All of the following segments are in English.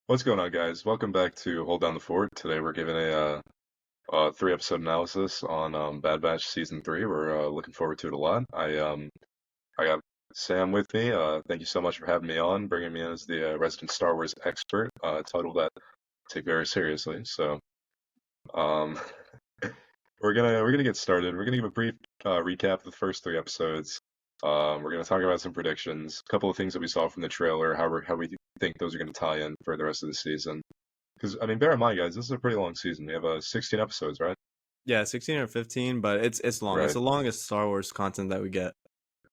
What's going on, guys? Welcome back to Hold Down the Fort. Today we're giving a three-episode analysis on Bad Batch Season 3. We're looking forward to it a lot. I got Sam with me. Thank you so much for having me on, bringing me in as the resident Star Wars expert, title that I take very seriously. So um, we're gonna get started. We're gonna give a brief recap of the first three episodes. We're gonna talk about some predictions, a couple of things that we saw from the trailer, how we think those are gonna tie in for the rest of the season. Because, I mean, bear in mind, guys, this is a pretty long season. We have 16 episodes, right? Yeah, 16 or 15, but it's long. It's Right. the longest Star Wars content that we get.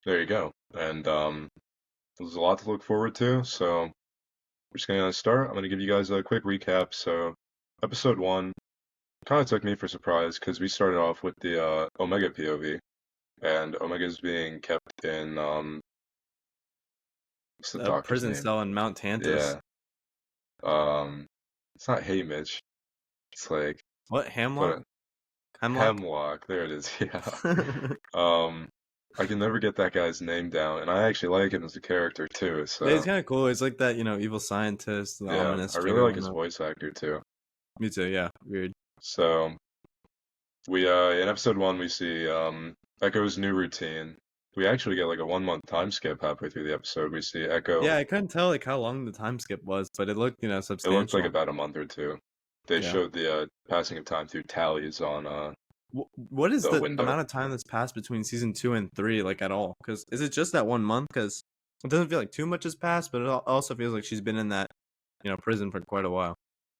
There you go. And there's a lot to look forward to. So we're just going to start. I'm going to give you guys a quick recap. So episode 1 kind of took me for surprise because we started off with the Omega POV. And Omega's being kept in, what's the The doctor's prison name? cell in Mount Tantus. Yeah. Um, it's not Haymitch. It's like, What, Hamlock? what, Hemlock? Hemlock. There it is. Yeah. Um, I can never get that guy's name down, and I actually like him as a character too. Yeah, he's So kind of cool. He's like that, evil scientist, the yeah, ominous I really figure like on his the. voice actor too. Me too. Yeah, weird. So we in episode 1 we see Echo's new routine. We actually get like a 1 month time skip halfway through the episode. We see Echo. Yeah, I couldn't tell like how long the time skip was, but it looked, It looked like substantial. about a month or two. They Yeah. showed the passing of time through tallies on What is the the window. amount of time that's passed between season 2 and 3, like at all? Because is it just that 1 month? Because it doesn't feel like too much has passed, but it also feels like she's been in that, prison for quite a while.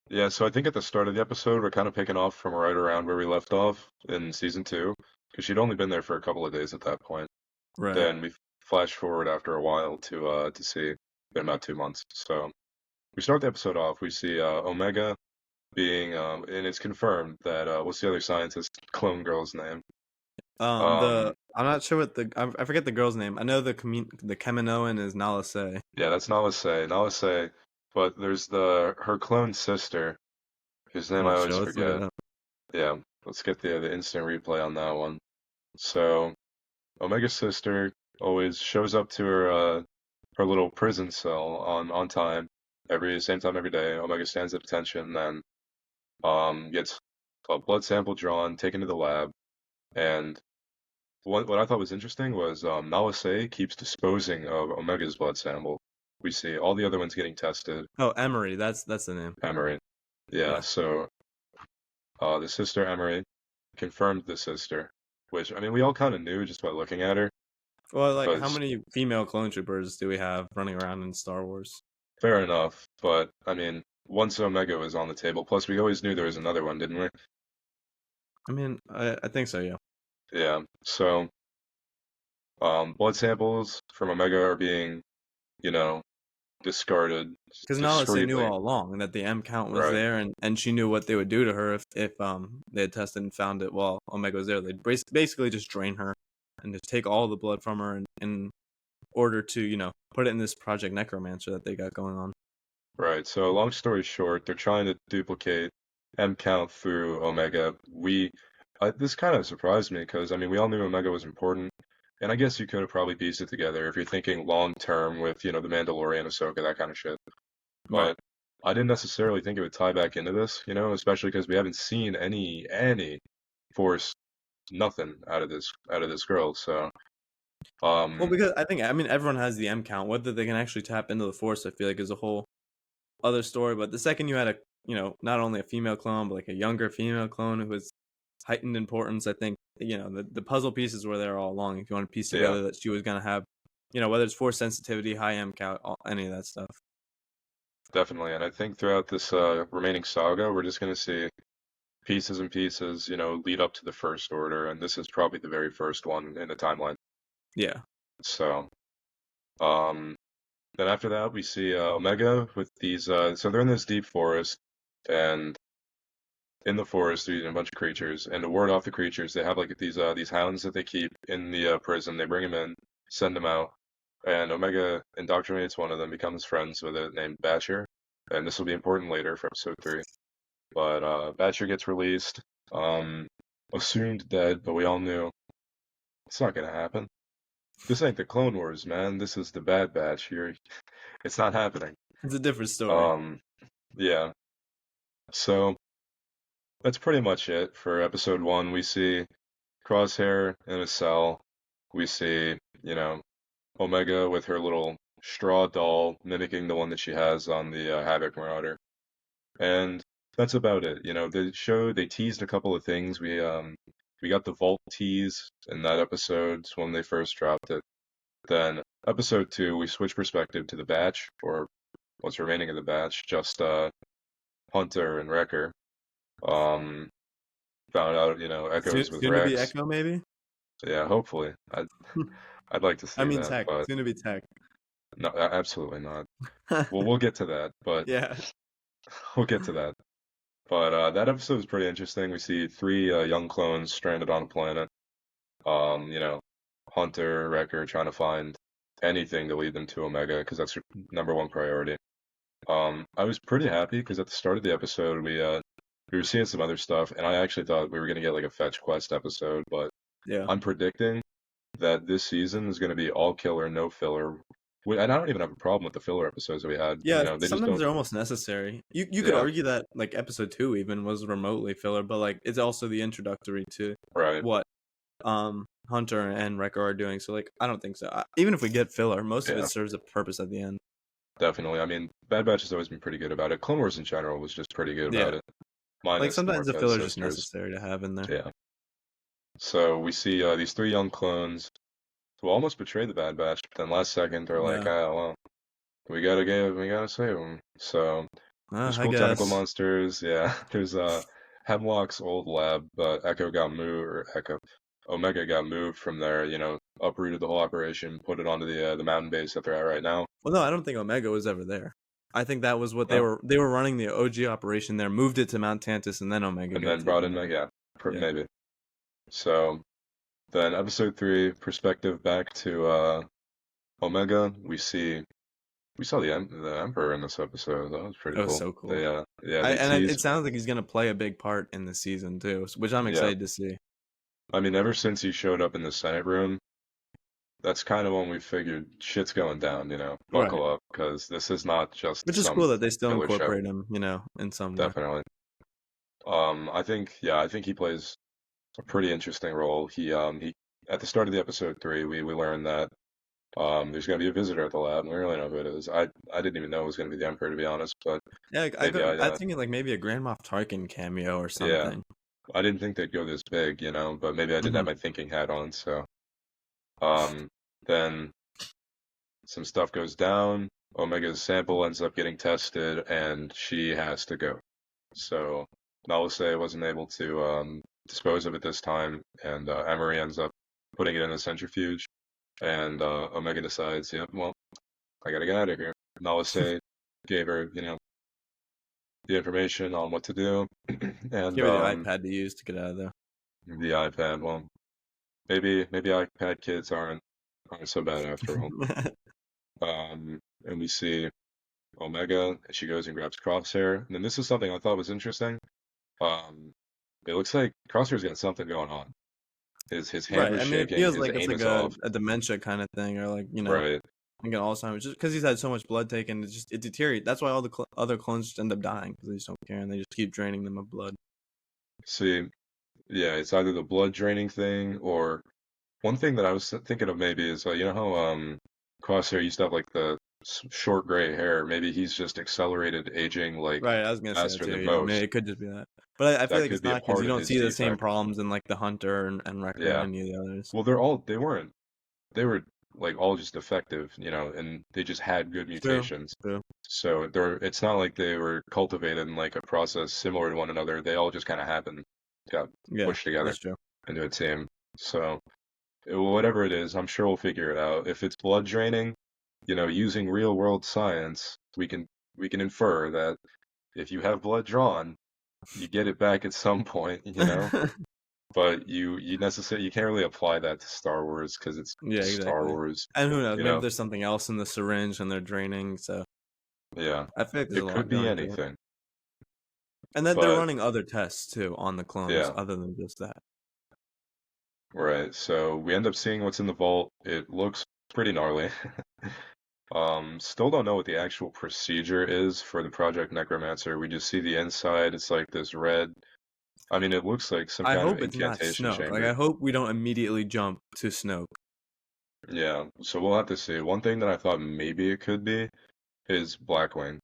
Yeah, so I think at the start of the episode we're kind of picking off from right around where we left off in season 2, because she'd only been there for a couple of days at that point. Right. Then we flash forward after a while to see been about 2 months. So we start the episode off. We see Omega being and it's confirmed that what's the other scientist clone girl's name? The Um, I'm not sure what I forget the girl's name. I know the Kaminoan is Nala Se. yeah, that's Nala Se, but there's the her clone sister, whose name I Oh shit, always let's look it forget. up. Yeah, let's get the instant replay on that one. So Omega's sister always shows up to her little prison cell on time, every same time every day. Omega stands at attention, then gets a blood sample drawn, taken to the lab, and what I thought was interesting was Nala Se keeps disposing of Omega's blood sample. We see all the other ones getting tested. Oh, Emery, that's the name. Emery, yeah. Yeah. So the sister Emery confirmed the sister, which I mean we all kind of knew just by looking at her, Well, like how because many female clone troopers do we have running around in Star Wars? fair enough. But I mean once Omega was on the table, plus we always knew there was another one, didn't we? I mean, I think so, yeah. Yeah. So blood samples from Omega are being, you know, discarded Because Nala Se knew discreetly. all along that the M count was Right. there, and she knew what they would do to her if they had tested and found it while Omega was there. They'd basically just drain her and just take all the blood from her in order to put it in this Project Necromancer that they got going on. Right. So long story short, they're trying to duplicate M count through Omega. This kind of surprised me because I mean we all knew Omega was important, and I guess you could have probably pieced it together if you're thinking long term with the Mandalorian, Ahsoka, that kind of shit. Right. But I didn't necessarily think it would tie back into this, especially because we haven't seen any Force nothing out of this girl. So Well, um because I mean everyone has the M count. Whether they can actually tap into the Force, I feel like is a whole other story. But the second you had not only a female clone, but like a younger female clone who was heightened importance, I think the puzzle pieces were there all along. If you want to piece yeah, together that she was gonna have, whether it's Force sensitivity, high M count, any of that stuff. definitely. And I think throughout this remaining saga, we're just gonna see pieces and pieces, lead up to the First Order, and this is probably the very first one in the timeline. Yeah. So, um, then after that, we see Omega with these. So they're in this deep forest, and in the forest, they're eating a bunch of creatures. And to ward off the creatures, they have like these hounds that they keep in the prison. They bring them in, send them out, and Omega indoctrinates one of them, becomes friends with it, named Batcher. And this will be important later for episode 3. But Batcher gets released, um, assumed dead, but we all knew it's not gonna happen. This ain't the Clone Wars, man. This is the Bad Batch here. It's not happening. It's a different story. Um, Yeah. So that's pretty much it for episode one. We see Crosshair in a cell. We see, Omega with her little straw doll mimicking the one that she has on the Havoc Marauder. And that's about it. They teased a couple of things. We got the Vault tease in that episode when they first dropped it. Then episode two, we switch perspective to the batch, or what's remaining of the batch, just Hunter and Wrecker. Um, Found out, Echoes with Soon to be Rex. Echo, maybe. Yeah, hopefully. I'd like to I see mean that, Tech. but Soon to be Tech. no, absolutely not. Well, we'll get to that, but Yeah. we'll get to that. But that episode is pretty interesting. We see three young clones stranded on a planet. Um, you know, Hunter, Wrecker trying to find anything to lead them to Omega because that's their number one priority. I was pretty happy because at the start of the episode we were seeing some other stuff, and I actually thought we were gonna get like a fetch quest episode, but Yeah. I'm predicting that this season is gonna be all killer, no filler. And I don't even have a problem with the filler episodes that we had. Yeah, They just sometimes don't. they're almost necessary. You could Yeah, argue that like episode 2 even was remotely filler, but like it's also the introductory to right. what Hunter and Wrecker are doing. So like I don't think so. Even if we get filler, most of it Yeah, serves a purpose at the end. definitely. I mean, Bad Batch has always been pretty good about it. Clone Wars in general was just pretty good about Yeah. it, Like minus the sometimes the Marquez filler is just sisters. necessary to have in there. Yeah. So we see these three young clones who almost betrayed the Bad Batch, but then last second they're like, Yeah. well, we gotta save them. So there's I cool tentacle guess. monsters. Yeah, there's Hemlock's old lab, but Omega got moved from there. Uprooted the whole operation, put it onto the mountain base that they're at right now. Well, no, I don't think Omega was ever there. I think that was what they No, were running the OG operation there, moved it to Mount Tantus, and then Omega and got then brought taken in down. yeah, Yeah. maybe. So then episode three, perspective back to Omega. We saw the Emperor in this episode. That was pretty That was cool. so cool. They It teased. sounds like he's gonna play a big part in the season too, which I'm Yeah, excited to see. I mean, ever since he showed up in the Senate room, that's kind of when we figured shit's going down. Right. Buckle up, because this is not just Which is some cool that they still filler show. incorporate him, in some way. Definitely. I think he plays a pretty interesting role. He at the start of the episode three, we learned that there's gonna be a visitor at the lab, and we really know who it is. I didn't even know it was gonna be the Emperor, to be honest, but Yeah, like, maybe I thinking like maybe a Grand Moff Tarkin cameo or yeah, something. I didn't think they'd go this big, but maybe I didn't have Hmm. my thinking hat on, so um, then some stuff goes down. Omega's sample ends up getting tested, and she has to go. So Nalase wasn't able to dispose of it this time, and Emery ends up putting it in the centrifuge. And Omega decides, yeah, well, I gotta get out of here. Nalase gave her, the information on what to do, and Give her the iPad to use to get out of there. the iPad. Well, maybe iPad kids aren't so bad after all. And we see Omega, and she goes and grabs Crosshair. And then this is something I thought was interesting. Um, it looks like Crosshair's got something going on. His hands Right. are I mean, it shaking, feels his like it's aim like is off. a dementia kind of thing, or like Right. like an Alzheimer's, just because he's had so much blood taken, it deteriorates. That's why all the other clones just end up dying because they just don't care and they just keep draining them of blood. See, yeah, it's either the blood draining thing or one thing that I was thinking of maybe is how Crosshair used to have like the short gray hair. Maybe he's just accelerated aging like Right. I was gonna say that faster too. than Yeah. Maybe most. it could just be that, but I feel That like could it's be a not because you part of don't his see the same defect. problems in like the Hunter and Wrecker and Yeah. any of the others. Well, they weren't. They were like all just defective, and they just had good True. mutations. True. So it's not like they were cultivated in like a process similar to one another. They all just kind of happened, got Yeah, pushed together that's true. into a team. So whatever it is, I'm sure we'll figure it out. If it's blood draining, using real world science, we can infer that if you have blood drawn, you get it back at some point. But you can't really apply that to Star Wars because it's Yeah, Star exactly. Wars, And who knows? you Maybe know. there's something else in the syringe and they're draining. So Yeah, I feel like there's a it lot could be going into it. anything. And that they're But running other tests too on the clones yeah, other than just that. right. So we end up seeing what's in the vault. It looks pretty gnarly. Still don't know what the actual procedure is for the Project Necromancer. We just see the inside. It's like this red. I mean, it looks like some I kind of hope it's not incantation Snoke. Like, chamber. I hope we don't immediately jump to Snoke. Yeah, so we'll have to see. One thing that I thought maybe it could be is Blackwing,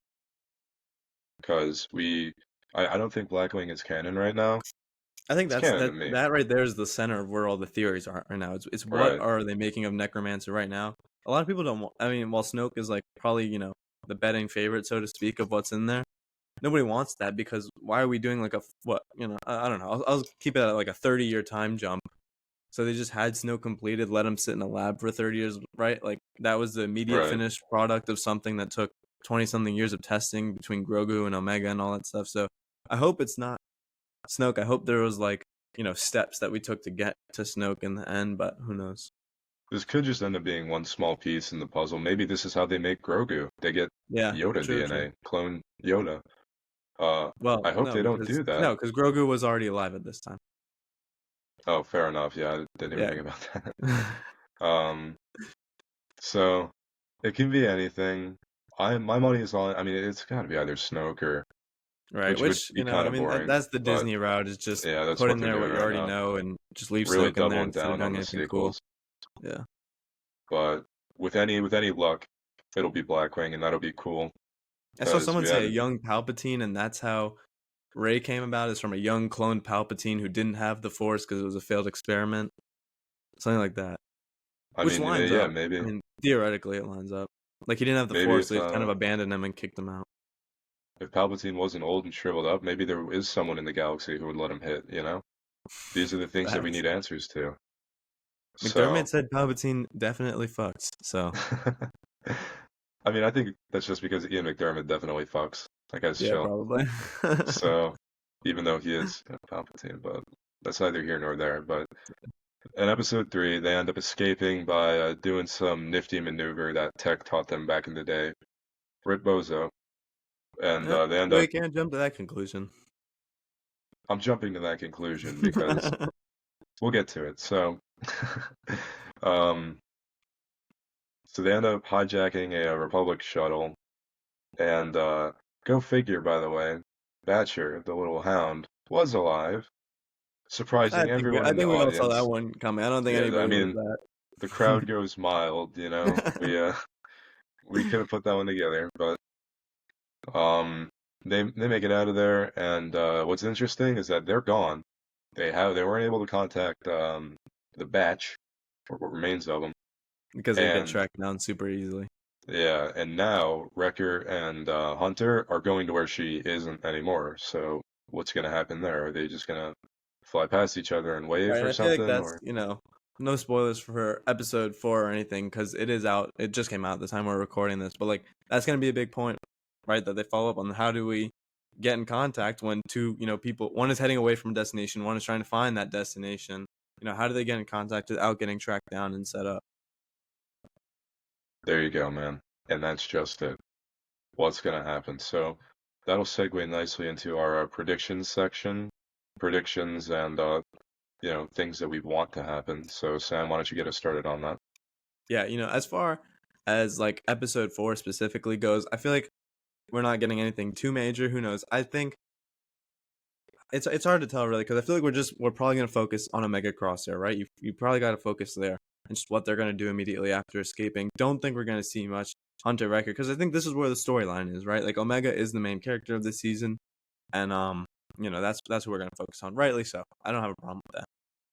because I don't think Blackwing is canon right now. I think It's that's canon that to me, that right there is the center of where all the theories are right now. It's what right? are they making of Necromancer right now? A lot of people don't. I mean, while Snoke is like probably the betting favorite, so to speak, of what's in there. Nobody wants that because why are we doing like a what I don't know. I'll keep it at like a 30-year time jump. So they just had Snoke completed, let him sit in a lab for 30 years, right? Like that was the immediate Right. finished product of something that took 20 something years of testing between Grogu and Omega and all that stuff. So I hope it's not Snoke. I hope there was like steps that we took to get to Snoke in the end, but who knows? This could just end up being one small piece in the puzzle. Maybe this is how they make Grogu. They get Yeah, Yoda true, true. DNA, clone Yoda. I Well, hope they don't do that. no, because Grogu was already alive at this time. Oh, fair enough. Yeah, I didn't even Yeah. think about that. Um, so it can be anything. My money is on. I mean, it's got to be either Snoke or, Right, which would which be I kind of mean boring. that's the But Disney route is just yeah, that's put what in they're there what doing you right already now. know and just leave Really Snoke in there doubling instead of down on doing the anything cool. sequels. Yeah. But with any luck, it'll be Blackwing, and that'll be cool I saw because someone we say a had. young Palpatine, and that's how Rey came about, is from a young cloned Palpatine who didn't have the Force because it was a failed experiment. Something like that. I Which mean, lines yeah, up. I maybe mean, theoretically it lines up. Like he didn't have the maybe Force, if so they just kind of abandoned him and kicked him out. if Palpatine wasn't old and shriveled up, maybe there is someone in the galaxy who would let him hit, you know? These are the things that we Facts. need answers to. McDermott So, said Palpatine definitely fucks, so I mean, I think that's just because Ian McDermott definitely fucks. That guy's yeah, chill. probably. So, even though he is Palpatine, but that's neither here nor there. But in episode 3, they end up escaping by doing some nifty maneuver that Tech taught them back in the day. Rit Bozo. And they end We up. can't jump to that conclusion. I'm jumping to that conclusion because we'll get to it. So, um, so they end up hijacking a Republic shuttle, and go figure, by the way, Batcher, the little hound, was alive, surprising everyone I in the think we all saw that audience. one coming. I don't think Yeah, I anybody missed mean, that. the crowd goes mild, you know. We could have put that one together, but um, they make it out of there, and what's interesting is that they're gone. They weren't able to contact the batch or what remains of them. Because they get And tracked down super easily. yeah, and now Wrecker and Hunter are going to where she isn't anymore. So what's gonna happen there? Are they just gonna fly past each other and wave Right, and or I feel like something? that's Or no spoilers for episode 4 or anything because it is out. It just came out the time we're recording this, but like that's gonna be a big point, right? That they follow up on how do we get in contact when two people, one is heading away from a destination, one is trying to find that destination. How do they get in contact without getting tracked down and set up? there you go, man. And that's just it. What's gonna happen? So that'll segue nicely into our predictions section. Predictions and things that we want to happen. So Sam, why don't you get us started on that? Yeah, as far as like episode 4 specifically goes, I feel like we're not getting anything too major. Who knows? I think it's hard to tell really because I feel like we're probably gonna focus on Omega Crosshair, right? You probably got to focus there and just what they're gonna do immediately after escaping. Don't think we're gonna see much Hunter Wrecker because I think this is where the storyline is, right? Like Omega is the main character of this season, and that's who we're gonna focus on. Rightly so. I don't have a problem with that.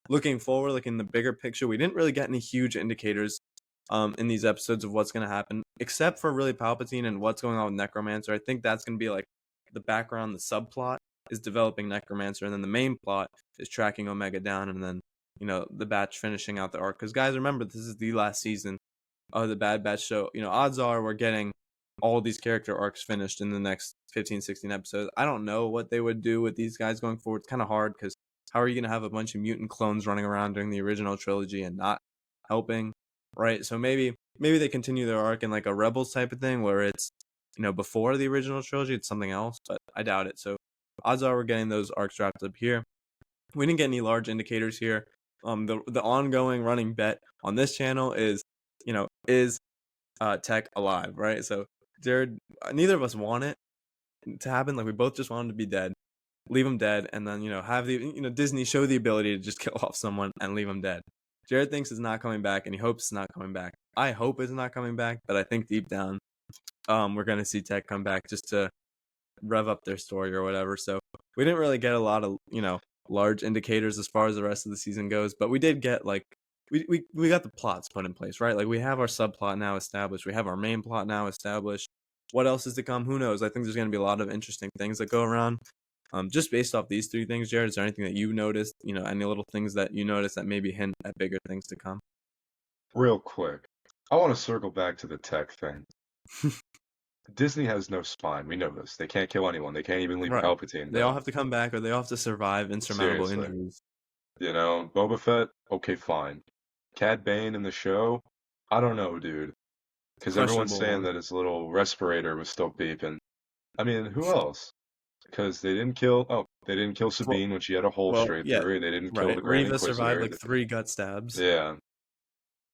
Looking forward, like in the bigger picture, we didn't really get any huge indicators in these episodes of what's gonna happen, except for really Palpatine and what's going on with Necromancer. I think that's gonna be like the background, the subplot is developing Necromancer, and then the main plot is tracking Omega down, and then the Batch finishing out the arc. Because guys, remember this is the last season of the Bad Batch show. Odds are we're getting all these character arcs finished in the next 15, 16 episodes. I don't know what they would do with these guys going forward. It's kind of hard because how are you going to have a bunch of mutant clones running around during the original trilogy and not helping, right? So maybe they continue their arc in like a Rebels type of thing where it's before the original trilogy. It's something else, but I doubt it. So odds are we're getting those arcs wrapped up here. We didn't get any large indicators here. The ongoing running bet on this channel is Tech alive, right? So Jared, neither of us want it to happen. Like we both just want him to be dead, leave him dead, and then have the Disney show the ability to just kill off someone and leave him dead. Jared thinks it's not coming back, and he hopes it's not coming back. I hope it's not coming back, but I think deep down, we're gonna see Tech come back just to rev up their story or whatever. So we didn't really get a lot of large indicators as far as the rest of the season goes, but we did get like we got the plots put in place, right? Like we have our subplot now established, we have our main plot now established. What else is to come? Who knows? I think there's going to be a lot of interesting things that go around. Just based off these three things, Jared, is there anything that you noticed? Any little things that you noticed that maybe hint at bigger things to come? Real quick, I want to circle back to the Tech thing. Disney has no spine. We know this. They can't kill anyone. They can't even leave Right. Palpatine They all down. have to come back, or they all have to survive insurmountable Seriously. injuries. Boba Fett, okay, fine. Cad Bane in the show, I don't know, dude. Because everyone's saying Questionable. that his little respirator was still beeping. I mean, who else? Because they didn't kill Well, Sabine when she had a hole well, straight yeah, through her. They didn't kill right. the Grand Reva survived Inquisitor. like 3 gut stabs. Yeah.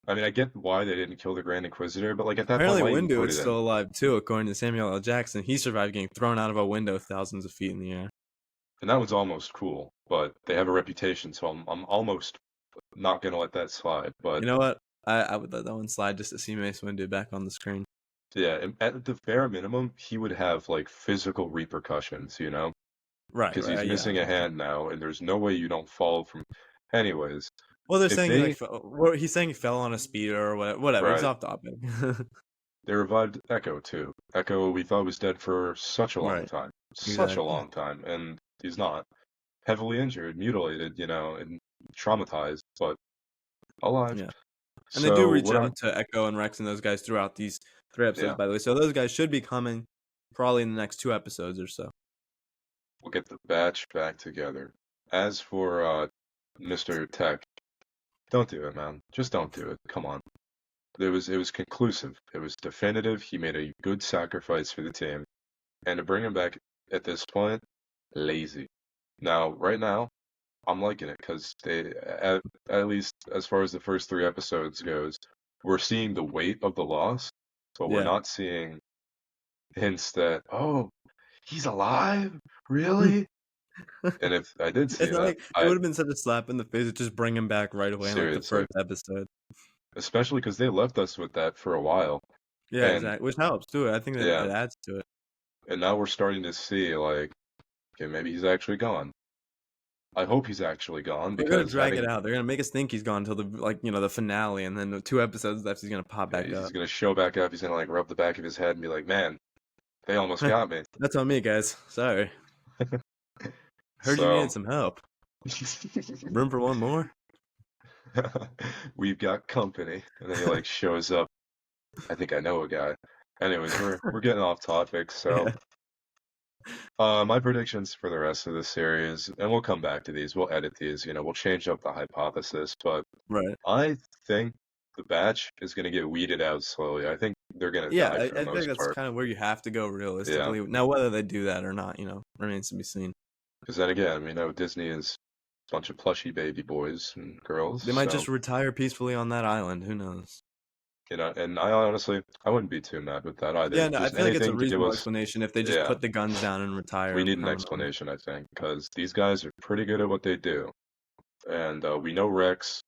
I mean, I get why they didn't kill the Grand Inquisitor, but like at that point, Apparently, why even Windu put is it in? still alive too, according to Samuel L. Jackson. He survived getting thrown out of a window thousands of feet in the air. And that was almost cool, but they have a reputation, so I'm almost not gonna let that slide. But You know what? I would let that one slide just to see Mace Windu back on the screen. yeah, at the bare minimum, he would have like physical repercussions, Right, because he's right, yeah. missing a hand now, and there's no way you don't fall from. Anyways, Well, they're if saying they he's saying he fell on a speeder or whatever. Whatever. It's right, off topic. they revived Echo too. Echo we thought was dead for Right. such a Exactly. long time, and he's not heavily injured, mutilated, and traumatized, but alive. Yeah. And they do So reach what I out to Echo and Rex and those guys throughout these 3 episodes, yeah, by the way. So those guys should be coming probably in the next 2 episodes or so. we'll get the batch back together. As for Mr. Tech, don't do it, man. Just don't do it. Come on. It was conclusive. It was definitive. He made a good sacrifice for the team. And to bring him back at this point, lazy. Now, right now, I'm liking it because at least as far as the first 3 episodes goes, we're seeing the weight of the loss, but we're Yeah. not seeing hints that, oh, he's alive? Really? And if I did see It's not that, like it would have been such a slap in the face to just bring him back right away in like the seriously, first episode. especially because they left us with that for a while. Yeah, And exactly. Which helps too. I think that yeah, it adds to it. and now we're starting to see like, okay, maybe he's actually gone. I hope he's actually gone They're gonna because drag it having out. They're gonna make us think he's gone until the finale, and then the 2 episodes left, he's gonna pop yeah, back he's up. gonna show back up. He's gonna like rub the back of his head and be like, "Man, they almost got me." That's on me, guys. Sorry. Heard you needed So some help. Room for one more? we've got company, and then he like shows up. I think I know a guy. Anyways, we're getting off topic. So, Yeah. my predictions for the rest of the series, and we'll come back to these. We'll edit these. We'll change up the hypothesis, but Right. I think the batch is gonna get weeded out slowly. I think they're gonna Yeah, die for the I think most that's part. kind of where you have to go Yeah. realistically. Now, whether they do that or not, remains to be seen. Because then again, we know Disney is a bunch of plushy baby boys and girls, They might so just retire peacefully on that island. Who knows? and I honestly, I wouldn't be too mad with that either. Yeah, no, I Just feel like it's a anything to give reasonable us, explanation if they just yeah, put the guns down and retire we need an permanently. explanation, I think, because these guys are pretty good at what they do, and we know Rex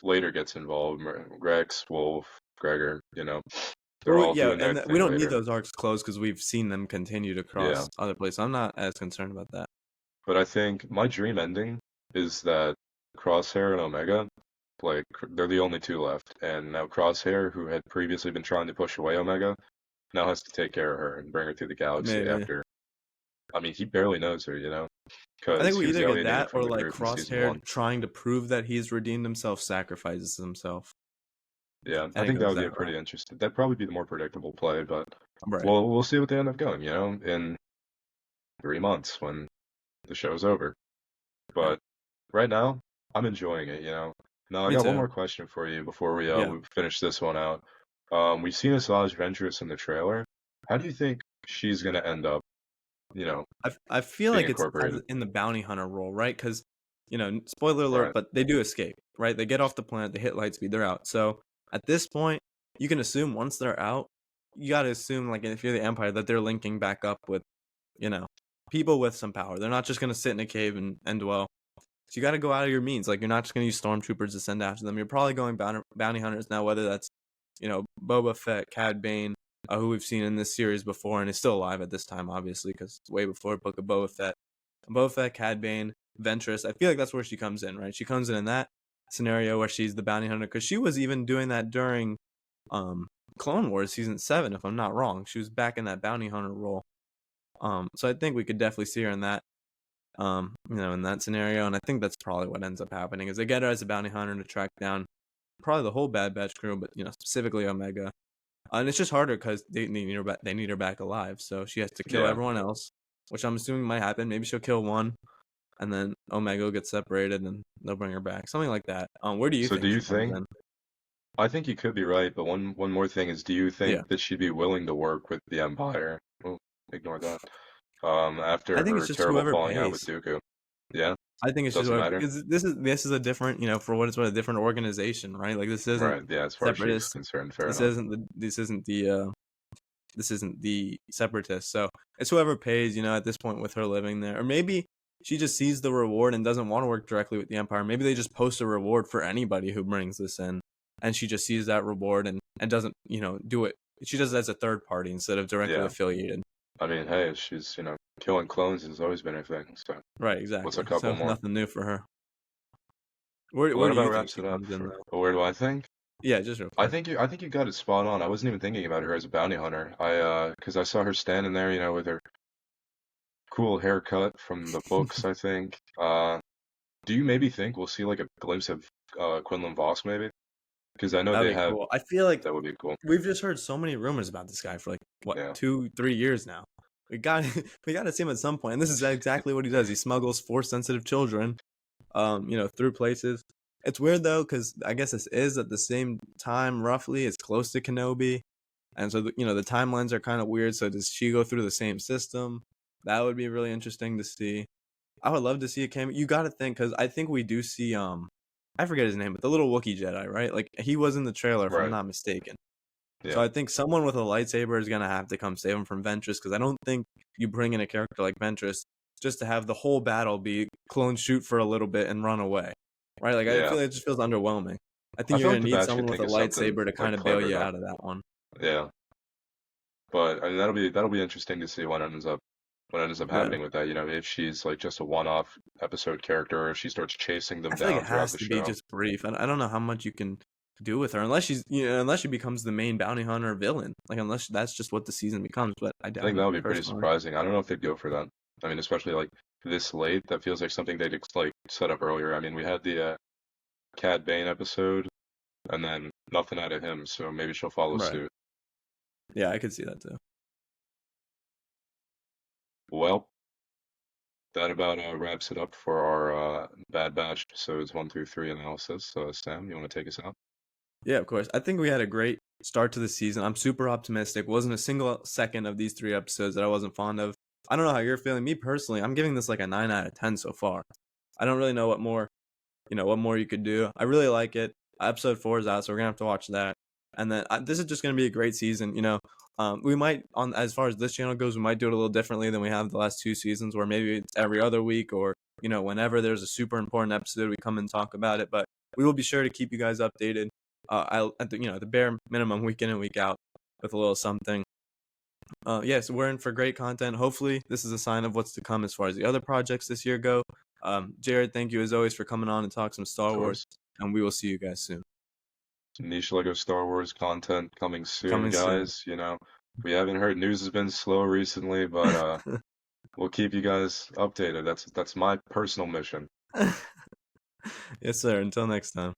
later gets involved. Rex, Wolf, Gregor, they're Well, all yeah, doing their and we thing don't need later. those arcs closed because we've seen them continue to Yeah, cross other places. I'm not as concerned about that. but I think my dream ending is that Crosshair and Omega, like they're the only two left, and now Crosshair, who had previously been trying to push away Omega, now has to take care of her and bring her through the galaxy Maybe. after. I mean, he barely knows her, I think because he we was either get alienated that or from the like group in season Crosshair one. trying to prove that he's redeemed himself, sacrifices himself. Yeah, I I think it think that goes would be a that route. pretty interesting. That'd probably be the more predictable play, but Right. well, we'll see what they end up going, in 3 months when the show's over. Right. But right now, I'm enjoying it, Now, I Me got one too. more question for you before Yeah. we finish this one out. We've seen Asajj Ventress in the trailer. How do you think she's gonna end up, you know, I feel being like it's incorporated? in the bounty hunter role, right? Because spoiler alert, Right. but they do escape, right? They get off the planet, they hit Lightspeed, they're out. So at this point, you can assume once they're out, you got to assume, like, if you're the Empire, that they're linking back up with, you know, people with some power. They're not just going to sit in a cave and dwell. So you got to go out of your means. Like, you're not just going to use stormtroopers to send after them. You're probably going bounty hunters now, whether that's, Boba Fett, Cad Bane, who we've seen in this series before and is still alive at this time, obviously, because it's way before Book of Boba Fett. Boba Fett, Cad Bane, Ventress. I feel like that's where she comes in, right? She comes in that scenario where she's the bounty hunter, because she was even doing that during Clone Wars season 7, if I'm not wrong. She was back in that bounty hunter role. So I think we could definitely see her in that, in that scenario. And I think that's probably what ends up happening is they get her as a bounty hunter to track down probably the whole Bad Batch crew, but specifically Omega. And it's just harder because they need her back. They need her back alive, so she has to kill Yeah. everyone else, which I'm assuming might happen. Maybe she'll kill one, and then Omega will get separated, and they'll bring her back, something like that. Where do you So think do you she comes think? in? I think you could be right, but one more thing is, do you Yeah, think that she'd be willing to work with the Empire? Oh, ignore that. I After think it's her just terrible whoever falling out with pays. Dooku. Yeah, I think it's just doesn't whoever, matter. because this is a different, for what it's worth, a different organization, right? Like, this isn't Right. Yeah, as far as she's separatist. concerned, fair This enough. isn't the this isn't the separatist. So it's whoever pays, at this point with her living there. Or maybe she just sees the reward and doesn't want to work directly with the Empire. Maybe they just post a reward for anybody who brings this in. And she just sees that reward and doesn't, do it. She does it as a third party instead of directly Yeah. affiliated. I mean, hey, she's killing clones has always been her thing. So Right, what's a exactly. couple So more? nothing new for her. Well, Where that do about you think wraps she it up comes in for. though? But where do I think? Yeah, just real I quick. think you got it spot on. I wasn't even thinking about her as a bounty hunter. Because I saw her standing there, with her cool haircut from the books, I think. Do you maybe think we'll see like a glimpse of Quinlan Voss maybe? Because I know That'd they be have cool. I feel like that would be cool. we've just heard so many rumors about this guy for like what Yeah. 2-3 years now. We got we got to see him at some point. And this is exactly what he does. He smuggles force sensitive children, through places. It's weird though, because I guess this is at the same time roughly. It's close to Kenobi, and so the timelines are kind of weird. So does she go through the same system? That would be really interesting to see. I would love to see a cameo. You got to think, because I think we do see I forget his name, but the little Wookiee Jedi, right? Like, he was in the trailer, if I'm Right. not mistaken. So Yeah. I think someone with a lightsaber is gonna have to come save him from Ventress, because I don't think you bring in a character like Ventress just to have the whole battle be clone shoot for a little bit and run away, right? Like, I Yeah. feel like it just feels underwhelming. I I think you're feel gonna like the need batch could someone with think a of something lightsaber to like kind of bail clever you though. out of that one. Yeah. But I mean that'll be interesting to see what ends up Yeah, happening with that. If she's like just a one-off episode character or if she starts chasing them I feel like down it throughout has the to be show. just brief. I don't know how much you can do with her unless she becomes the main bounty hunter villain. Like, unless that's just what the season becomes, but I I think doubt that it would be pretty personally. surprising. I don't know if they'd go for that. I mean, especially like this late, that feels like something they'd like set up earlier. I mean, we had the Cad Bane episode, and then nothing out of him, so maybe she'll follow Right. suit. Yeah, I could see that too. Well, that about wraps it up for our Bad Batch episodes 1 through 3 analysis. Sam, you want to take us out? Yeah, of course. I think we had a great start to the season. I'm super optimistic. Wasn't a single second of these 3 episodes that I wasn't fond of. I don't know how you're feeling. Me personally, I'm giving this like a 9 out of 10 so far. I don't really know what more you could do. I really like it. Episode 4 is out, so we're gonna have to watch that. And then this is just gonna be a great season. We might, on as far as this channel goes, we might do it a little differently than we have the last 2 seasons, where maybe it's every other week, or whenever there's a super important episode, we come and talk about it. But we will be sure to keep you guys updated. At the bare minimum, week in and week out, with a little something. So we're in for great content. Hopefully, this is a sign of what's to come as far as the other projects this year go. Jared, thank you as always for coming on and talk some Of Star Wars, course. and we will see you guys soon. Niche Lego Star Wars content coming soon, Coming soon. guys. We haven't heard news has been slow recently, but we'll keep you guys updated. That's my personal mission. Yes, sir. Until next time.